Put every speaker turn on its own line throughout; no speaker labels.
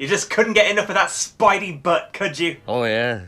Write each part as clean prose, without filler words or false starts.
You just couldn't get enough of that Spidey butt, could you?
Oh yeah.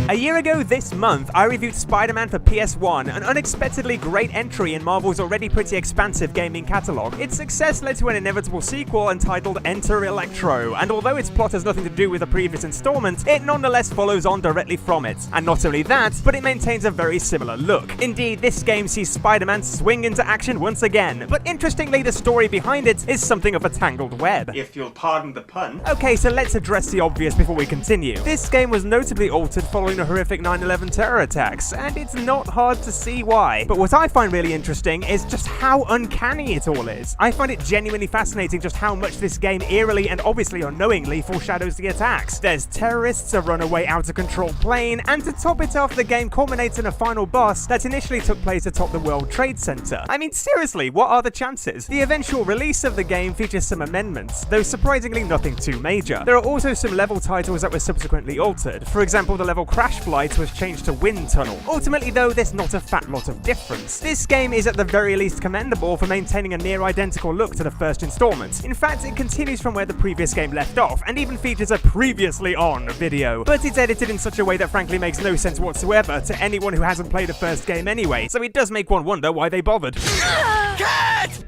A year ago this month, I reviewed Spider-Man for PS1, an unexpectedly great entry in Marvel's already pretty expansive gaming catalogue. Its success led to an inevitable sequel entitled Enter Electro, and although its plot has nothing to do with the previous installment, it nonetheless follows on directly from it. And not only that, but it maintains a very similar look. Indeed, this game sees Spider-Man swing into action once again, but interestingly, the story behind it is something of a tangled web.
If you'll pardon the pun.
Okay, so let's address the obvious before we continue. This game was notably altered following the horrific 9/11 terror attacks, and it's not hard to see why. But what I find really interesting is just how uncanny it all is. I find it genuinely fascinating just how much this game eerily and obviously unknowingly foreshadows the attacks. There's terrorists, a runaway out-of-control plane, and to top it off, the game culminates in a final boss that initially took place atop the World Trade Center. I mean, seriously, what are the chances? The eventual release of the game features some amendments, though surprisingly nothing too major. There are also some level titles that were subsequently altered. For example, the level Crash Flight was changed to Wind Tunnel. Ultimately though, there's not a fat lot of difference. This game is at the very least commendable for maintaining a near identical look to the first installment. In fact, it continues from where the previous game left off, and even features a previously on video. But it's edited in such a way that frankly makes no sense whatsoever to anyone who hasn't played the first game anyway, so it does make one wonder why they bothered.
Cut!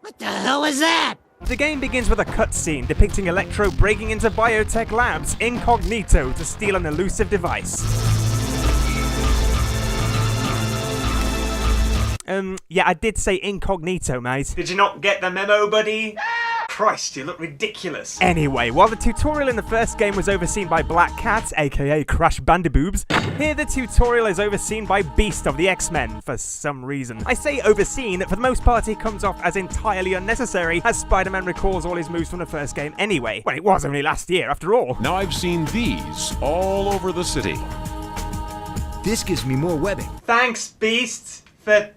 What the hell is that?
The game begins with a cutscene depicting Electro breaking into Biotech labs incognito to steal an elusive device. Yeah, I did say incognito, mate.
Did you not get the memo, buddy? Christ, you look ridiculous.
Anyway, while the tutorial in the first game was overseen by Black Cat, aka Crash Bandiboobs, here the tutorial is overseen by Beast of the X-Men, for some reason. I say overseen, for the most part he comes off as entirely unnecessary, as Spider-Man recalls all his moves from the first game anyway. Well, it was only last year, after all.
Now I've seen these all over the city.
This gives me more webbing.
Thanks, Beast, for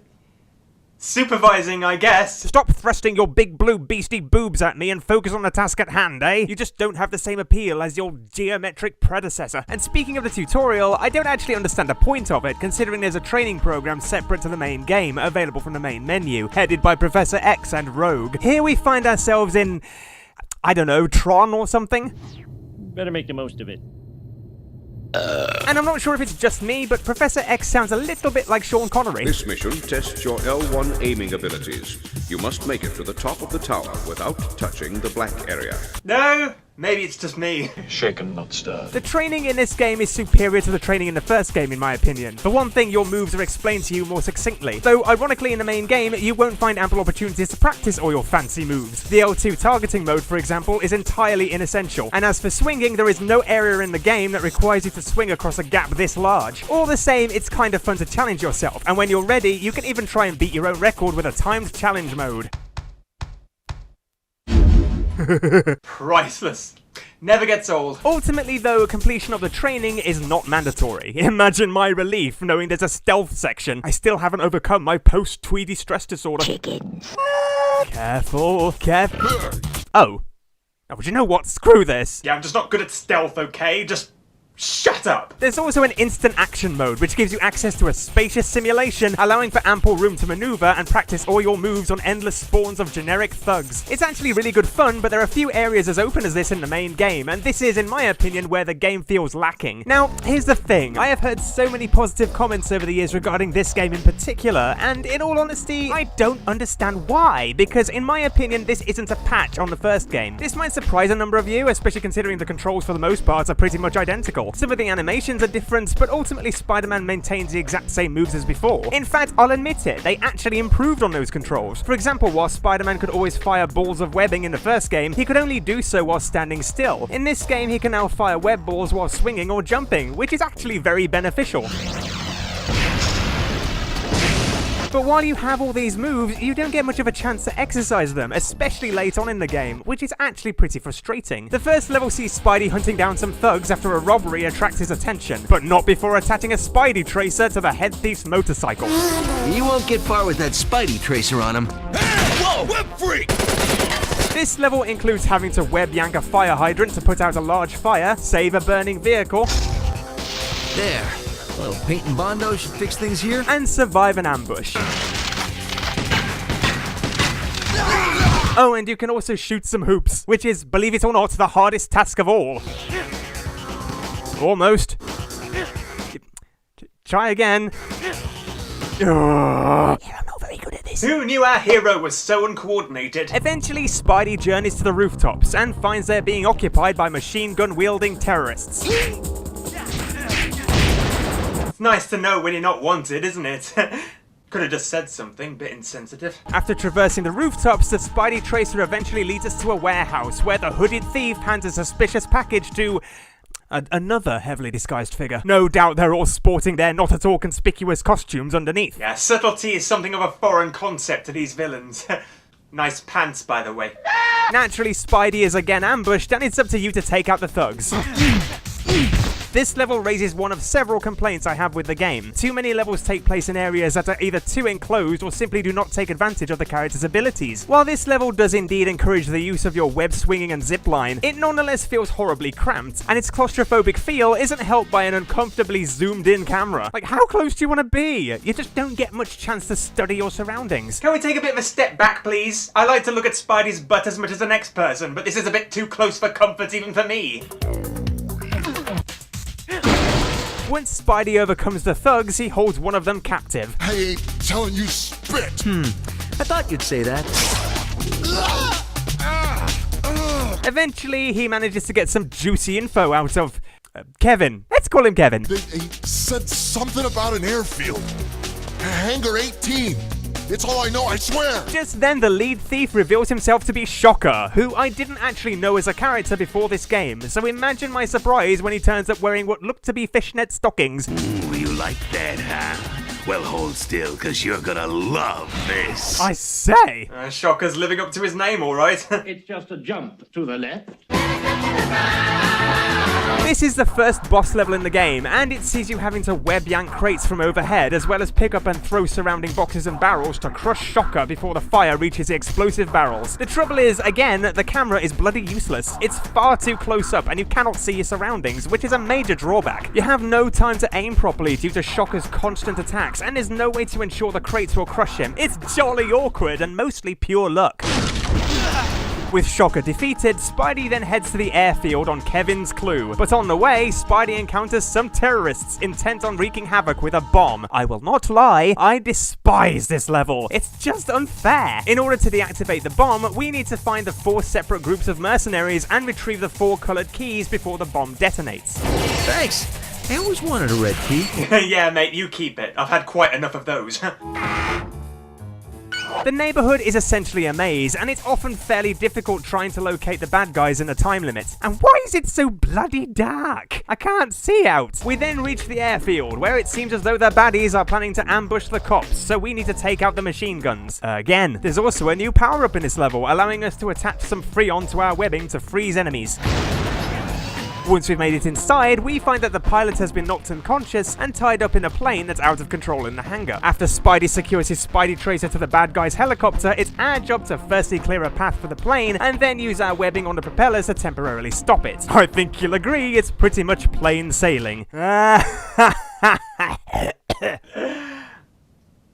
supervising, I guess.
Stop thrusting your big blue beastie boobs at me and focus on the task at hand, eh? You just don't have the same appeal as your geometric predecessor. And speaking of the tutorial, I don't actually understand the point of it, considering there's a training program separate to the main game, available from the main menu, headed by Professor X and Rogue. Here we find ourselves in, I don't know, Tron or something?
Better make the most of it.
And I'm not sure if it's just me, but Professor X sounds a little bit like Sean Connery.
This mission tests your L1 aiming abilities. You must make it to the top of the tower without touching the black area.
No, maybe it's just me.
Shaken, not stirred.
The training in this game is superior to the training in the first game, in my opinion. For one thing, your moves are explained to you more succinctly, though ironically in the main game, you won't find ample opportunities to practice all your fancy moves. The L2 targeting mode, for example, is entirely inessential, and as for swinging, there is no area in the game that requires you to swing across a gap this large. All the same, it's kind of fun to challenge yourself, and when you're ready, you can even try and beat your own record with a timed challenge mode.
Priceless. Never gets old.
Ultimately though, completion of the training is not mandatory. Imagine my relief knowing there's a stealth section. I still haven't overcome my post-Tweedy stress disorder.
Chicken.
Careful, careful. Oh, but you know what? Screw this.
Yeah, I'm just not good at stealth, okay? Just shut up!
There's also an instant action mode, which gives you access to a spacious simulation, allowing for ample room to maneuver and practice all your moves on endless spawns of generic thugs. It's actually really good fun, but there are few areas as open as this in the main game, and this is, in my opinion, where the game feels lacking. Now, here's the thing. I have heard so many positive comments over the years regarding this game in particular, and in all honesty, I don't understand why, because in my opinion, this isn't a patch on the first game. This might surprise a number of you, especially considering the controls for the most part are pretty much identical. Some of the animations are different, but ultimately Spider-Man maintains the exact same moves as before. In fact, I'll admit it, they actually improved on those controls. For example, while Spider-Man could always fire balls of webbing in the first game, he could only do so while standing still. In this game, he can now fire web balls while swinging or jumping, which is actually very beneficial. But while you have all these moves, you don't get much of a chance to exercise them, especially late on in the game, which is actually pretty frustrating. The first level sees Spidey hunting down some thugs after a robbery attracts his attention, but not before attaching a Spidey tracer to the head thief's motorcycle.
You won't get far with that Spidey tracer on him.
Hey! Whoa! Web freak!
This level includes having to web yank a fire hydrant to put out a large fire, save a burning vehicle,
There. A little paint and Bondo should fix things here.
and survive an ambush. Oh, and you can also shoot some hoops, which is, believe it or not, the hardest task of all. Almost. Try again. I'm not very good at this.
Who knew our hero was so uncoordinated?
Eventually, Spidey journeys to the rooftops and finds they're being occupied by machine gun-wielding terrorists.
It's nice to know when you're not wanted, isn't it? Could have just said something, bit insensitive.
After traversing the rooftops, the Spidey tracer eventually leads us to a warehouse where the hooded thief hands a suspicious package to another heavily disguised figure. No doubt they're all sporting their not at all conspicuous costumes underneath.
Yeah, subtlety is something of a foreign concept to these villains. Nice pants, by the way.
Naturally, Spidey is again ambushed, and it's up to you to take out the thugs. This level raises one of several complaints I have with the game. Too many levels take place in areas that are either too enclosed or simply do not take advantage of the character's abilities. While this level does indeed encourage the use of your web swinging and zipline, it nonetheless feels horribly cramped, and its claustrophobic feel isn't helped by an uncomfortably zoomed in camera. Like, how close do you want to be? You just don't get much chance to study your surroundings.
Can we take a bit of a step back, please? I like to look at Spidey's butt as much as the next person, but this is a bit too close for comfort even for me.
Once Spidey overcomes the thugs, he holds one of them captive.
I ain't telling you spit.
I thought you'd say that.
Eventually, he manages to get some juicy info out of Kevin. Let's call him Kevin.
They said something about an airfield. Hangar 18. It's all I know, I swear.
Just then, the lead thief reveals himself to be Shocker, who I didn't actually know as a character before this game, so imagine my surprise when he turns up wearing what looked to be fishnet stockings.
Ooh, you like that, huh? Well, hold still, because you're gonna love this.
I say!
Shocker's living up to his name, alright.
It's just a jump to the left.
This is the first boss level in the game, and it sees you having to web yank crates from overhead, as well as pick up and throw surrounding boxes and barrels to crush Shocker before the fire reaches the explosive barrels. The trouble is, again, the camera is bloody useless. It's far too close up, and you cannot see your surroundings, which is a major drawback. You have no time to aim properly due to Shocker's constant attacks, and there's no way to ensure the crates will crush him. It's jolly awkward and mostly pure luck. With Shocker defeated, Spidey then heads to the airfield on Kevin's clue. But on the way, Spidey encounters some terrorists intent on wreaking havoc with a bomb. I will not lie, I despise this level. It's just unfair. In order to deactivate the bomb, we need to find the 4 separate groups of mercenaries and retrieve the 4 colored keys before the bomb detonates.
Thanks. I always wanted a red key.
Yeah, mate, you keep it. I've had quite enough of those.
The neighborhood is essentially a maze, and it's often fairly difficult trying to locate the bad guys in a time limit. And why is it so bloody dark? I can't see out. We then reach the airfield, where it seems as though the baddies are planning to ambush the cops, so we need to take out the machine guns. Again, there's also a new power-up in this level, allowing us to attach some Freon to our webbing to freeze enemies. Once we've made it inside, we find that the pilot has been knocked unconscious and tied up in a plane that's out of control in the hangar. After Spidey secures his Spidey tracer to the bad guy's helicopter, it's our job to firstly clear a path for the plane and then use our webbing on the propellers to temporarily stop it. I think you'll agree it's pretty much plain sailing.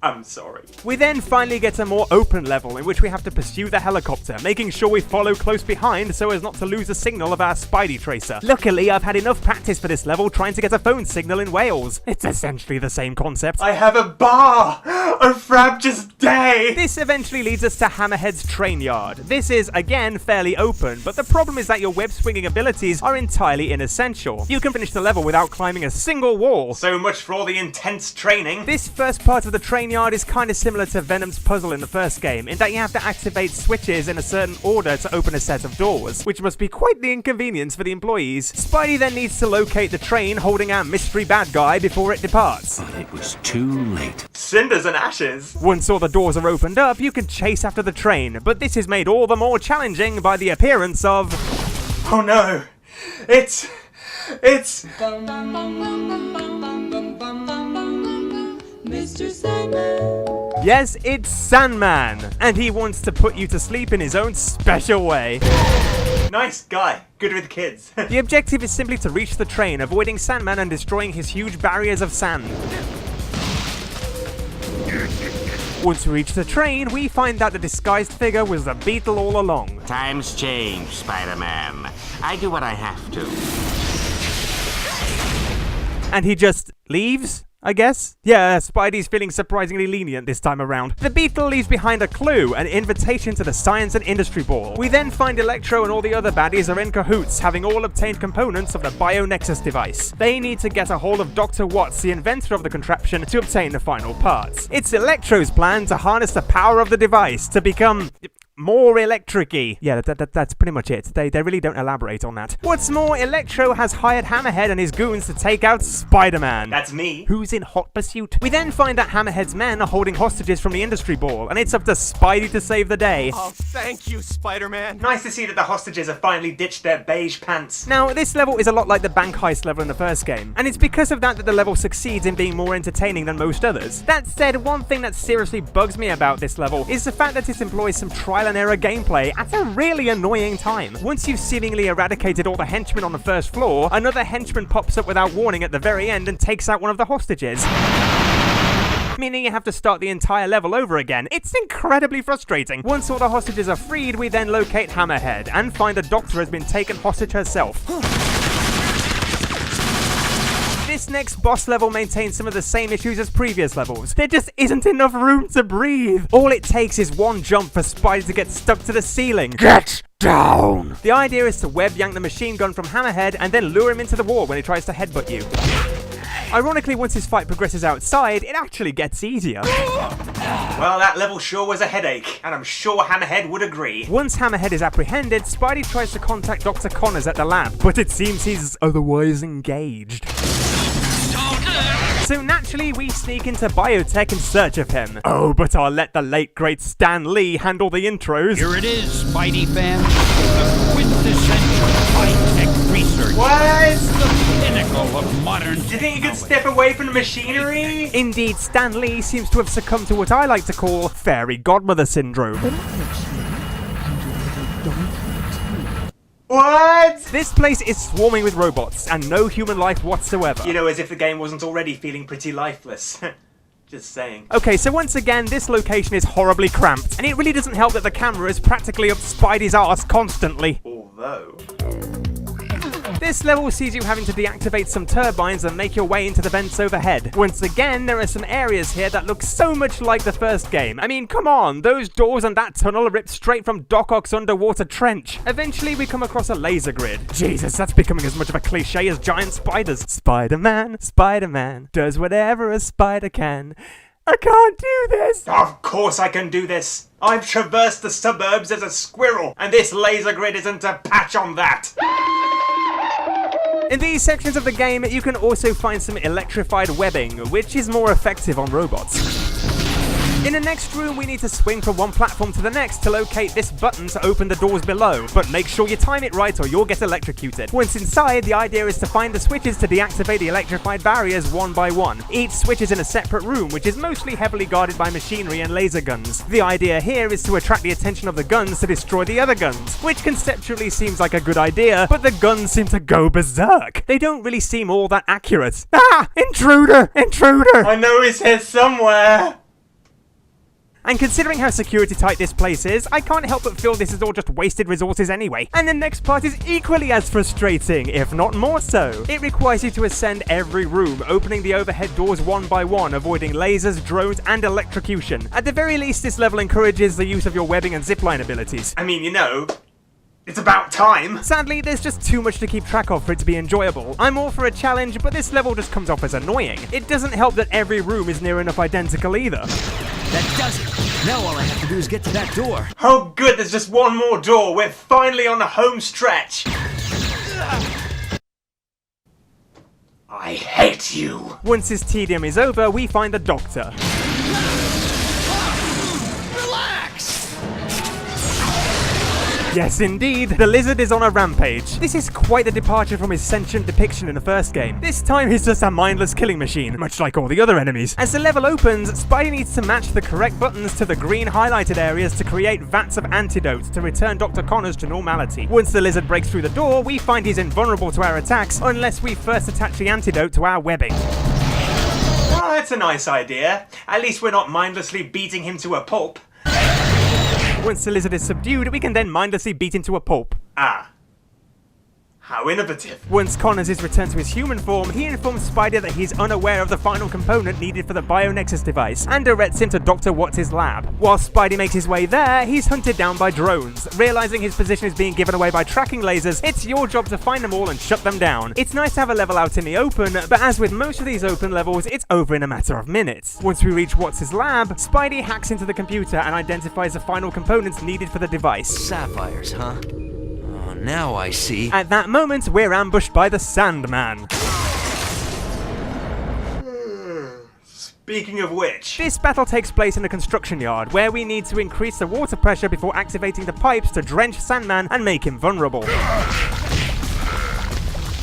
I'm sorry.
We then finally get a more open level in which we have to pursue the helicopter, making sure we follow close behind so as not to lose the signal of our Spidey tracer. Luckily, I've had enough practice for this level trying to get a phone signal in Wales. It's essentially the same concept.
I have a bar! A frabjous day!
This eventually leads us to Hammerheads' train yard. This is, again, fairly open, but the problem is that your web-swinging abilities are entirely inessential. You can finish the level without climbing a single wall.
So much for all the intense training.
This first part of the train yard is kind of similar to Venom's puzzle in the first game, in that you have to activate switches in a certain order to open a set of doors, which must be quite the inconvenience for the employees. Spidey then needs to locate the train holding our mystery bad guy before it departs.
But it was too late.
Cinders and ashes.
Once all the doors are opened up, you can chase after the train, but this is made all the more challenging by the appearance of...
Oh no! It's...
Mr. Sandman.
Yes, it's Sandman, and he wants to put you to sleep in his own special way.
Nice guy. Good with kids.
The objective is simply to reach the train, avoiding Sandman and destroying his huge barriers of sand. Once we reach the train, we find out the disguised figure was the Beetle all along.
Times change, Spider-Man. I do what I have to.
And he just leaves, I guess? Yeah, Spidey's feeling surprisingly lenient this time around. The Beetle leaves behind a clue, an invitation to the Science and Industry Ball. We then find Electro and all the other baddies are in cahoots, having all obtained components of the BioNexus device. They need to get a hold of Dr. Watts, the inventor of the contraption, to obtain the final parts. It's Electro's plan to harness the power of the device to become more electric-y. Yeah, that's pretty much it. They really don't elaborate on that. What's more, Electro has hired Hammerhead and his goons to take out Spider-Man.
That's me.
Who's in hot pursuit. We then find that Hammerhead's men are holding hostages from the Industry Ball, and it's up to Spidey to save the day.
Oh, thank you, Spider-Man.
Nice to see that the hostages have finally ditched their beige pants.
Now, this level is a lot like the bank heist level in the first game, and it's because of that the level succeeds in being more entertaining than most others. That said, one thing that seriously bugs me about this level is the fact that it employs some trial and error gameplay at a really annoying time. Once you've seemingly eradicated all the henchmen on the first floor, another henchman pops up without warning at the very end and takes out one of the hostages, meaning you have to start the entire level over again. It's incredibly frustrating. Once all the hostages are freed, we then locate Hammerhead and find the Doctor has been taken hostage herself. This next boss level maintains some of the same issues as previous levels. There just isn't enough room to breathe. All it takes is one jump for Spidey to get stuck to the ceiling. Get down! The idea is to web yank the machine gun from Hammerhead and then lure him into the wall when he tries to headbutt you. Ironically, once his fight progresses outside, it actually gets easier.
Well, that level sure was a headache, and I'm sure Hammerhead would agree.
Once Hammerhead is apprehended, Spidey tries to contact Dr. Connors at the lab, but it seems he's otherwise engaged. So naturally, we sneak into Biotech in search of him. Oh, but I'll let the late great Stan Lee handle the intros.
Here it is, Spidey fam. The quintessential high-tech research.
What?
The pinnacle of modern
Do you think you could step away from the machinery?
Indeed, Stan Lee seems to have succumbed to what I like to call fairy godmother syndrome.
What?
This place is swarming with robots and no human life whatsoever.
You know, as if the game wasn't already feeling pretty lifeless. Just saying.
Okay, so once again, this location is horribly cramped, and it really doesn't help that the camera is practically up Spidey's arse constantly.
Although...
This level sees you having to deactivate some turbines and make your way into the vents overhead. Once again, there are some areas here that look so much like the first game. I mean, come on, those doors and that tunnel are ripped straight from Doc Ock's underwater trench. Eventually, we come across a laser grid. Jesus, that's becoming as much of a cliche as giant spiders. Spider-Man, Spider-Man, does whatever a spider can. I can't do this!
Of course I can do this! I've traversed the suburbs as a squirrel, and this laser grid isn't a patch on that!
In these sections of the game, you can also find some electrified webbing, which is more effective on robots. In the next room, we need to swing from one platform to the next to locate this button to open the doors below, but make sure you time it right or you'll get electrocuted. Once inside, the idea is to find the switches to deactivate the electrified barriers one by one. Each switch is in a separate room, which is mostly heavily guarded by machinery and laser guns. The idea here is to attract the attention of the guns to destroy the other guns, which conceptually seems like a good idea, but the guns seem to go berserk. They don't really seem all that accurate. Ah! Intruder! Intruder!
I know he's here somewhere!
And considering how security tight this place is, I can't help but feel this is all just wasted resources anyway. And the next part is equally as frustrating, if not more so. It requires you to ascend every room, opening the overhead doors one by one, avoiding lasers, drones, and electrocution. At the very least, this level encourages the use of your webbing and zipline abilities.
I mean, you know, it's about time.
Sadly, there's just too much to keep track of for it to be enjoyable. I'm all for a challenge, but this level just comes off as annoying. It doesn't help that every room is near enough identical either.
That does it. Now all I have to do is get to that door.
Oh good, there's just one more door. We're finally on the home stretch. I hate you.
Once his tedium is over, we find the Doctor. Yes, indeed, the lizard is on a rampage. This is quite a departure from his sentient depiction in the first game. This time he's just a mindless killing machine, much like all the other enemies. As the level opens, Spidey needs to match the correct buttons to the green highlighted areas to create vats of antidote to return Dr. Connors to normality. Once the lizard breaks through the door, we find he's invulnerable to our attacks, unless we first attach the antidote to our webbing.
Oh, that's a nice idea. At least we're not mindlessly beating him to a pulp.
Once the lizard is subdued, we can then mindlessly beat him to a pulp.
Ah. How innovative.
Once Connors is returned to his human form, he informs Spidey that he's unaware of the final component needed for the BioNexus device, and directs him to Dr. Watts' lab. While Spidey makes his way there, he's hunted down by drones. Realizing his position is being given away by tracking lasers, it's your job to find them all and shut them down. It's nice to have a level out in the open, but as with most of these open levels, it's over in a matter of minutes. Once we reach Watts' lab, Spidey hacks into the computer and identifies the final components needed for the device.
Sapphires, huh? Oh, now I see.
At that moment, we're ambushed by the Sandman.
Speaking of which...
This battle takes place in a construction yard, where we need to increase the water pressure before activating the pipes to drench Sandman and make him vulnerable.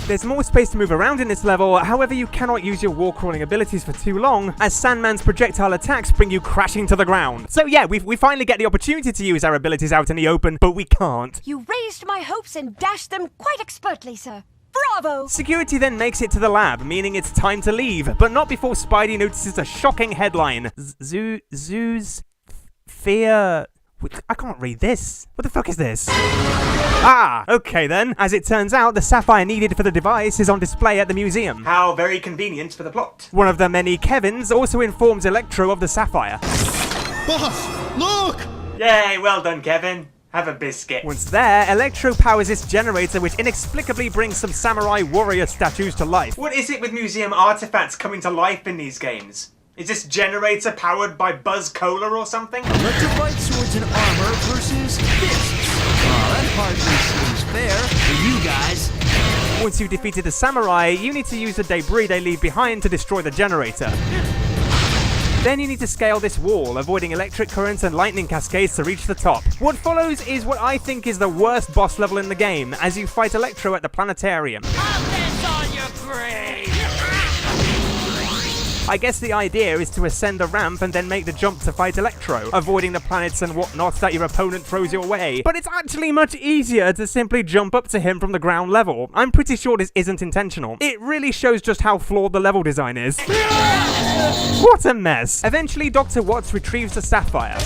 There's more space to move around in this level, however you cannot use your wall crawling abilities for too long, as Sandman's projectile attacks bring you crashing to the ground. So yeah, we finally get the opportunity to use our abilities out in the open, but we can't.
You raised my hopes and dashed them quite expertly, sir. Bravo!
Security then makes it to the lab, meaning it's time to leave, but not before Spidey notices a shocking headline. Zoo's fear... I can't read this. What the fuck is this? Ah, okay then. As it turns out, the sapphire needed for the device is on display at the museum.
How very convenient for the plot.
One of the many Kevins also informs Electro of the sapphire.
Boss, look!
Yay, well done, Kevin. Have a biscuit.
Once there, Electro powers this generator, which inexplicably brings some samurai warrior statues to life.
What is it with museum artifacts coming to life in these games? Is this generator powered by Buzz Cola or something?
Electrified swords and armor versus fists. That hardly seems fair for you guys.
Once you've defeated the samurai, you need to use the debris they leave behind to destroy the generator. Then you need to scale this wall, avoiding electric currents and lightning cascades to reach the top. What follows is what I think is the worst boss level in the game, as you fight Electro at the planetarium.
I'll dance on your grave!
I guess the idea is to ascend a ramp and then make the jump to fight Electro, avoiding the planets and whatnot that your opponent throws your way. But it's actually much easier to simply jump up to him from the ground level. I'm pretty sure this isn't intentional. It really shows just how flawed the level design is. What a mess. Eventually, Dr. Watts retrieves the sapphire.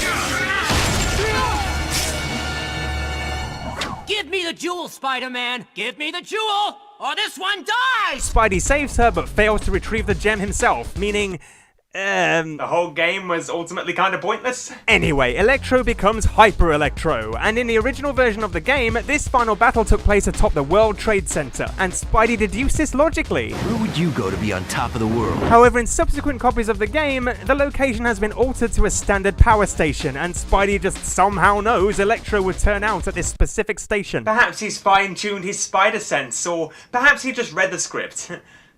Give me the jewel, Spider-Man! Give me the jewel, or this one dies!
Spidey saves her, but fails to retrieve the gem himself, meaning...
The whole game was ultimately kind of pointless?
Anyway, Electro becomes Hyper Electro, and in the original version of the game, this final battle took place atop the World Trade Center, and Spidey deduced this logically.
Where would you go to be on top of the world?
However, in subsequent copies of the game, the location has been altered to a standard power station, and Spidey just somehow knows Electro would turn out at this specific station.
Perhaps he's fine-tuned his spider sense, or perhaps he just read the script.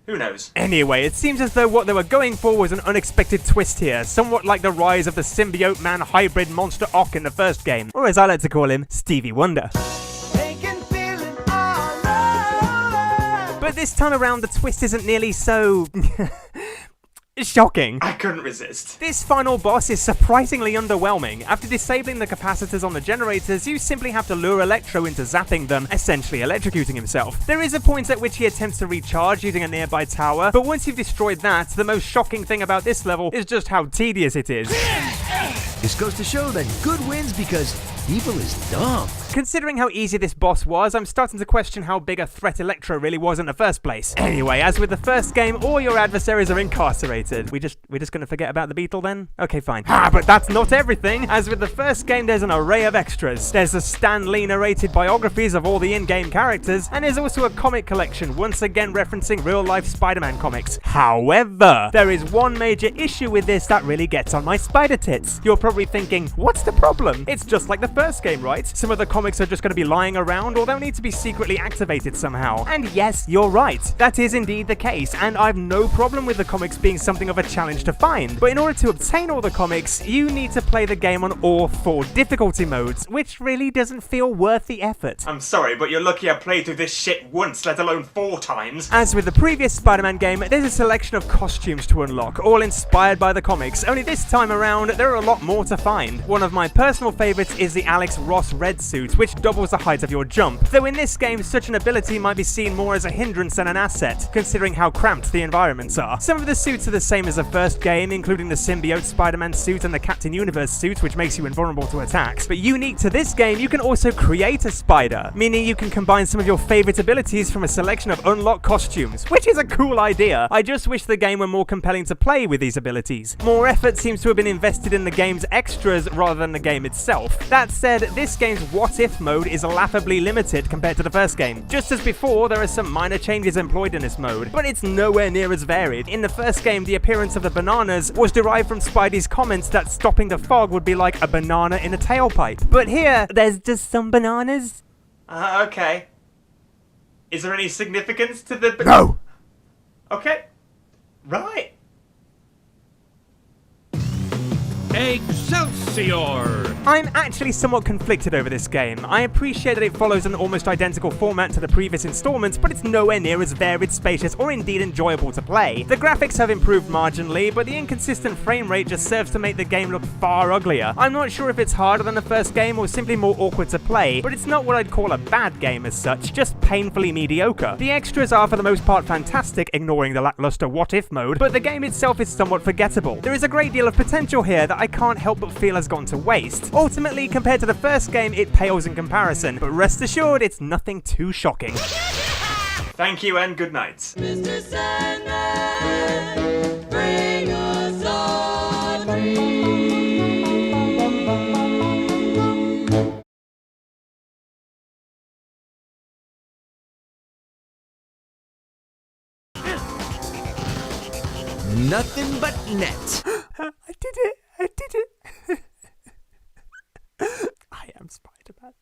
Who knows?
Anyway, it seems as though what they were going for was an unexpected twist here, somewhat like the rise of the symbiote man hybrid monster Ock in the first game, or as I like to call him, Stevie Wonder. But this time around, the twist isn't nearly so... shocking.
I couldn't resist.
This final boss is surprisingly underwhelming. After disabling the capacitors on the generators, you simply have to lure Electro into zapping them, essentially electrocuting himself. There is a point at which he attempts to recharge using a nearby tower, but once you've destroyed that, the most shocking thing about this level is just how tedious it is.
This goes to show that good wins because evil is dumb.
Considering how easy this boss was, I'm starting to question how big a threat Electro really was in the first place. Anyway, as with the first game, all your adversaries are incarcerated. We're just gonna forget about the beetle then? Okay, fine. But that's not everything! As with the first game, there's an array of extras. There's the Stan Lee narrated biographies of all the in-game characters, and there's also a comic collection, once again referencing real-life Spider-Man comics. However, there is one major issue with this that really gets on my spider tits. You're probably thinking, what's the problem? It's just like the first game, right? Some of the comics are just going to be lying around, or they'll need to be secretly activated somehow. And yes, you're right. That is indeed the case, and I've no problem with the comics being something of a challenge to find. But in order to obtain all the comics, you need to play the game on all 4 difficulty modes, which really doesn't feel worth the effort.
I'm sorry, but you're lucky I played through this shit once, let alone 4 times.
As with the previous Spider-Man game, there's a selection of costumes to unlock, all inspired by the comics, only this time around, there are a lot more to find. One of my personal favorites is the Alex Ross red suit, suit, which doubles the height of your jump. Though in this game, such an ability might be seen more as a hindrance than an asset, considering how cramped the environments are. Some of the suits are the same as the first game, including the symbiote Spider-Man suit and the Captain Universe suit, which makes you invulnerable to attacks. But unique to this game, you can also create a spider, meaning you can combine some of your favorite abilities from a selection of unlocked costumes, which is a cool idea. I just wish the game were more compelling to play with these abilities. More effort seems to have been invested in the game's extras rather than the game itself. That said, this game's what if mode is laughably limited compared to the first game. Just as before, there are some minor changes employed in this mode, but it's nowhere near as varied. In the first game, the appearance of the bananas was derived from Spidey's comments that stopping the fog would be like a banana in a tailpipe. But here, there's just some bananas.
Okay. Is there any significance to the...
No!
Okay. Right.
Excelsior!
I'm actually somewhat conflicted over this game. I appreciate that it follows an almost identical format to the previous installments, but it's nowhere near as varied, spacious, or indeed enjoyable to play. The graphics have improved marginally, but the inconsistent frame rate just serves to make the game look far uglier. I'm not sure if it's harder than the first game or simply more awkward to play, but it's not what I'd call a bad game as such, just painfully mediocre. The extras are for the most part fantastic, ignoring the lackluster what-if mode, but the game itself is somewhat forgettable. There is a great deal of potential here that I can't help but feel has gone to waste. Ultimately, compared to the first game, it pales in comparison, but rest assured, it's nothing too shocking.
Thank you and good night.
Mr. Sandman, bring us our dreams.
Nothing but net.
I did it! I did it! I am Spider-Man.